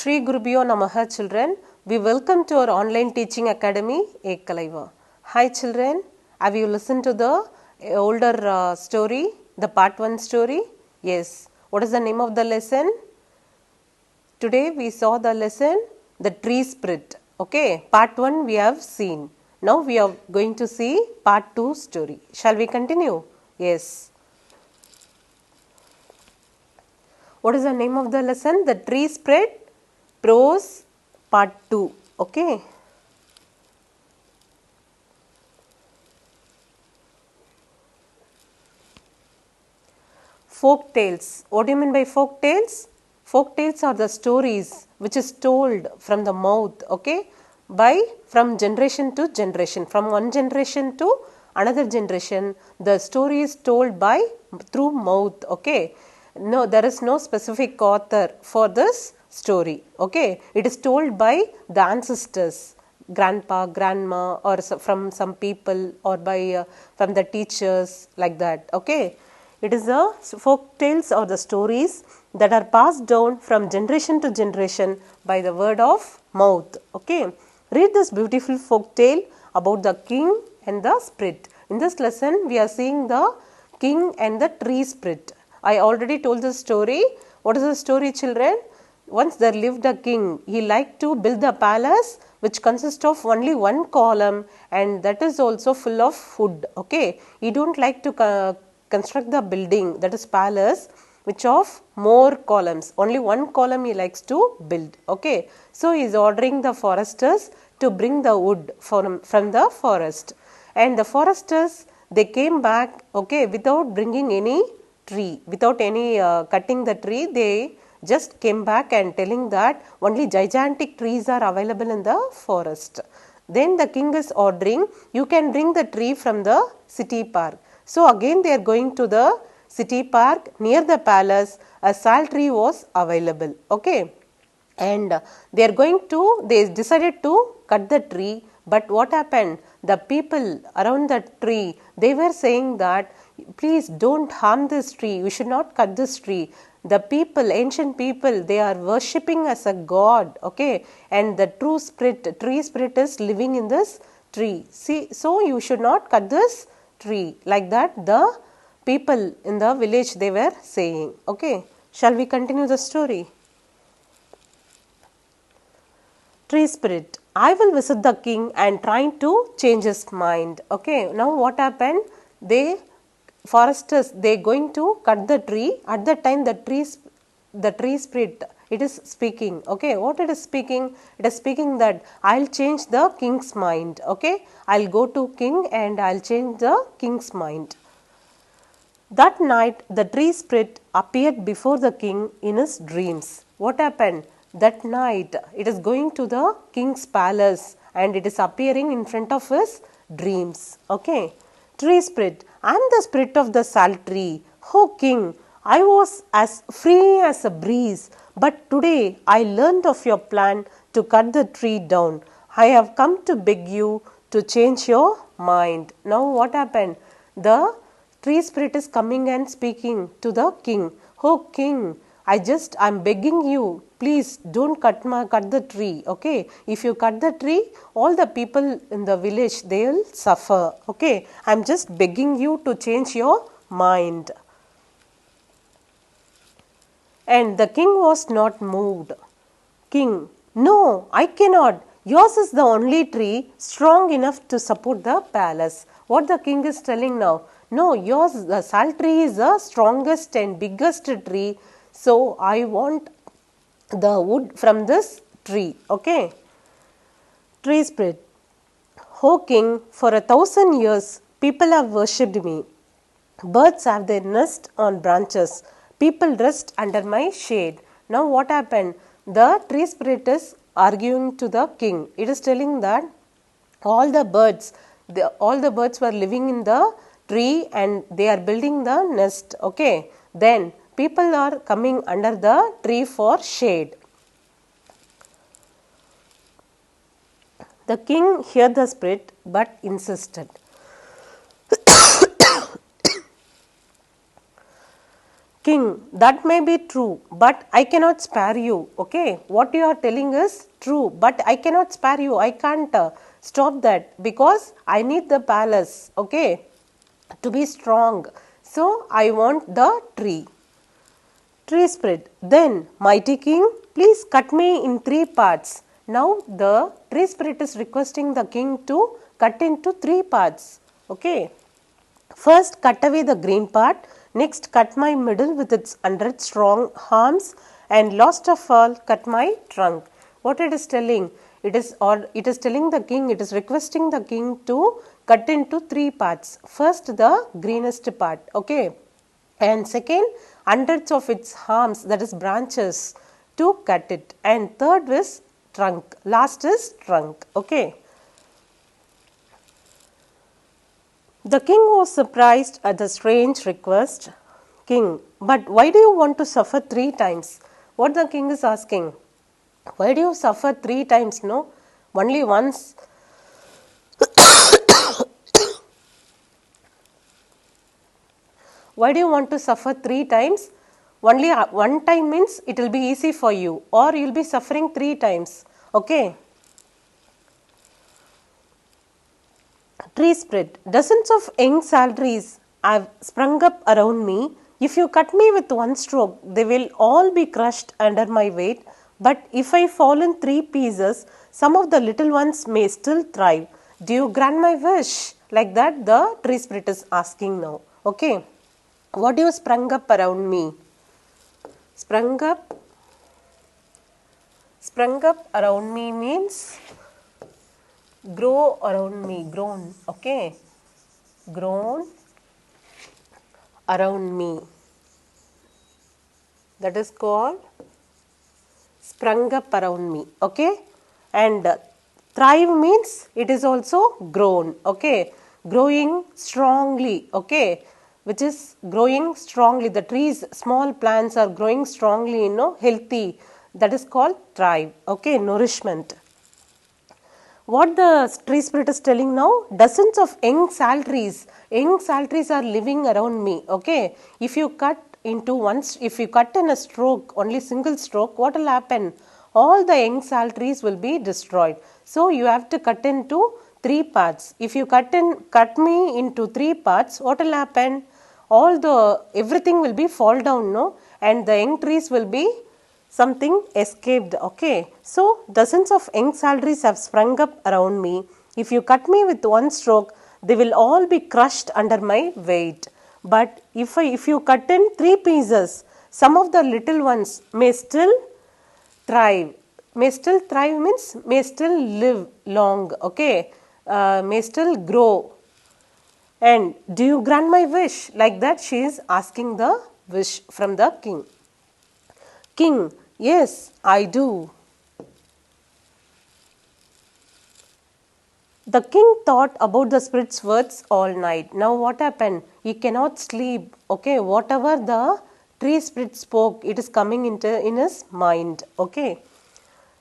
Shri Gurubhyo Namaha children. We welcome to our online teaching academy Ekkalaiva. Hi children, have you listened to the older story, the part 1 story? Yes. What is the name of the lesson? Today we saw the lesson, the tree spirit. Okay, part 1 we have seen. Now we are going to see part 2 story. Shall we continue? Yes. What is the name of the lesson? The tree spirit prose part 2. Okay. Folk tales. What do you mean by folk tales? Folk tales are the stories which is told from the mouth, okay, from generation to generation, from one generation to another generation. The story is told through mouth, okay. No, there is no specific author for this story, okay. It is told by the ancestors, grandpa, grandma, or from some people, or from the teachers, like that, okay. It is the folk tales or the stories that are passed down from generation to generation by the word of mouth. Okay. Read this beautiful folk tale about the king and the spirit. In this lesson, we are seeing the king and the tree spirit. I already told the story. What is the story, children? Once there lived a king. He liked to build a palace which consists of only one column, and that is also full of food. Okay. He don't like to construct the building, that is palace, which of more columns. Only one column he likes to build. Okay. So he is ordering the foresters to bring the wood from the forest. And the foresters, they came back, okay, without bringing any tree, without any cutting the tree. They just came back and telling that only gigantic trees are available in the forest. Then the king is ordering, you can bring the tree from the city park. So again they are going to the city park. Near the palace, a sal tree was available. Okay. And they decided to cut the tree. But what happened? The people around the tree, they were saying that, please don't harm this tree. You should not cut this tree. The people, ancient people, they are worshipping as a god. Okay. And the tree spirit is living in this tree. See, so you should not cut this tree. Like that the people in the village, they were saying. Okay. Shall we continue the story? Tree spirit. I will visit the king and trying to change his mind. Okay. Now what happened? Foresters, they going to cut the tree. At that time the tree spirit, it is speaking. Okay. What it is speaking? It is speaking that I'll change the king's mind. Okay. I'll go to king and I'll change the king's mind. That night the tree spirit appeared before the king in his dreams. What happened? That night it is going to the king's palace and it is appearing in front of his dreams. Okay. Tree spirit, I am the spirit of the sal tree. Oh king, I was as free as a breeze, but today I learned of your plan to cut the tree down. I have come to beg you to change your mind. Now what happened? The tree spirit is coming and speaking to the king. Oh king, I'm begging you, please don't cut the tree. Okay. If you cut the tree, all the people in the village, they will suffer. Okay. I'm just begging you to change your mind. And the king was not moved. King, no, I cannot. Yours is the only tree strong enough to support the palace. What the king is telling now? No, yours, the sal tree is the strongest and biggest tree. So I want the wood from this tree. Okay. Tree spirit. O king, for 1,000 years people have worshipped me. Birds have their nest on branches. People rest under my shade. Now what happened? The tree spirit is arguing to the king. It is telling that all the birds were living in the tree and they are building the nest. Okay. Then people are coming under the tree for shade. The king heard the spirit but insisted. King, that may be true, but I cannot spare you. Okay, what you are telling is true, but I cannot spare you. I can't stop that because I need the palace, okay, to be strong. So, I want the tree. Tree spirit. Then, mighty king, please cut me in 3 parts. Now, the tree spirit is requesting the king to cut into 3 parts. Okay. First, cut away the green part. Next, cut my middle with its 100 strong arms. And last of all, cut my trunk. What it is telling? It is telling the king, it is requesting the king to cut into 3 parts. First, the greenest part. Okay. And second, hundreds of its arms, that is branches, to cut it. And third is trunk. Last is trunk. Okay. The king was surprised at the strange request. King, but why do you want to suffer 3 times? What the king is asking? Why do you suffer 3 times? No, only once. Why do you want to suffer 3 times? Only one time means it will be easy for you, or you will be suffering 3 times. Okay. Tree spread. Dozens of young salaries have sprung up around me. If you cut me with one stroke, they will all be crushed under my weight. But if I fall in 3 pieces, some of the little ones may still thrive. Do you grant my wish? Like that, the tree spirit is asking now. Okay. What do you sprung up around me? Sprung up around me means grow around me, grown, okay, grown around me, that is called sprung up around me, okay. And thrive means it is also grown, okay, growing strongly, okay, which is growing strongly. The trees, small plants are growing strongly, healthy, that is called thrive, okay, nourishment. What the tree spirit is telling now? Dozens of young salaries are living around me. Okay, if you cut in a stroke, only single stroke, what will happen? All the young salaries will be destroyed. So you have to cut into 3 parts. If you cut me into 3 parts, what will happen? Everything will be fall down, no, and the young trees will be something escaped, okay. So, dozens of young salaries have sprung up around me. If you cut me with one stroke, they will all be crushed under my weight. But if you cut in 3 pieces, some of the little ones may still thrive. May still thrive means may still live long, okay. May still grow. And do you grant my wish? Like that, she is asking the wish from the king. King, yes, I do. The king thought about the spirit's words all night. Now what happened? He cannot sleep. Okay, whatever the tree spirit spoke, it is coming in his mind. Okay.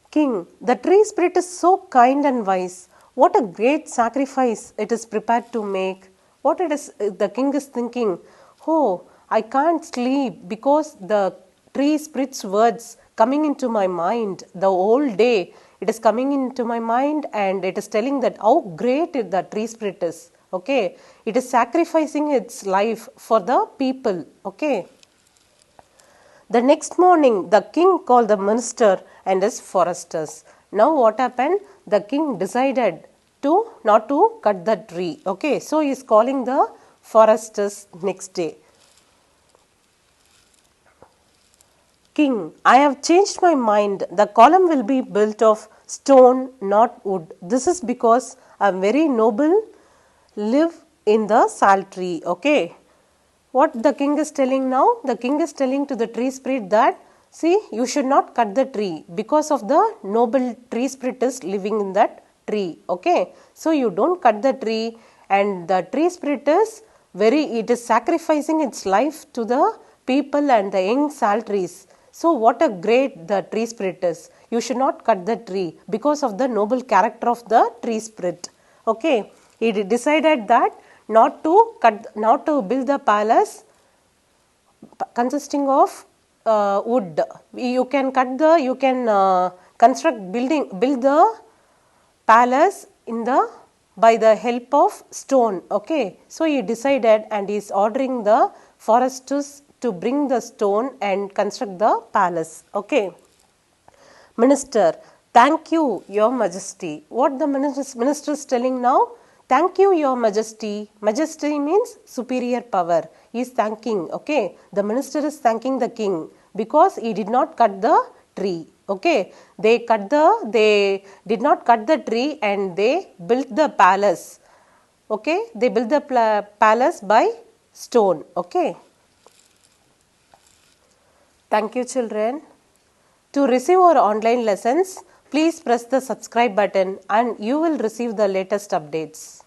King, the tree spirit is so kind and wise. What a great sacrifice it is prepared to make. What it is, the king is thinking, oh, I can't sleep because the tree spirit's words coming into my mind the whole day. It is coming into my mind and it is telling that how great the tree spirit is. Okay, it is sacrificing its life for the people. Okay. The next morning, the king called the minister and his foresters. Now what happened? The king decided not to cut the tree. Okay, so he is calling the foresters next day. King, I have changed my mind. The column will be built of stone, not wood. This is because I am very noble, live in the sal tree. Okay. What the king is telling now? The king is telling to the tree spirit that, see, you should not cut the tree because of the noble tree spirit is living in that tree. Okay. So you don't cut the tree, and the tree spirit is it is sacrificing its life to the people and the young sal trees. So what a great the tree spirit is. You should not cut the tree because of the noble character of the tree spirit. Okay. He decided that not to build the palace consisting of wood. You can build the palace by the help of stone. Okay, so he decided and he is ordering the foresters to bring the stone and construct the palace. Okay. Minister, thank you, Your Majesty. What the minister is telling now? Thank you, Your Majesty. Majesty means superior power. He is thanking. Okay, the minister is thanking the king because he did not cut the tree. Okay, they did not cut the tree and they built the palace. Okay, they built the palace by stone. Okay. Thank you, children. To receive our online lessons, please press the subscribe button and you will receive the latest updates.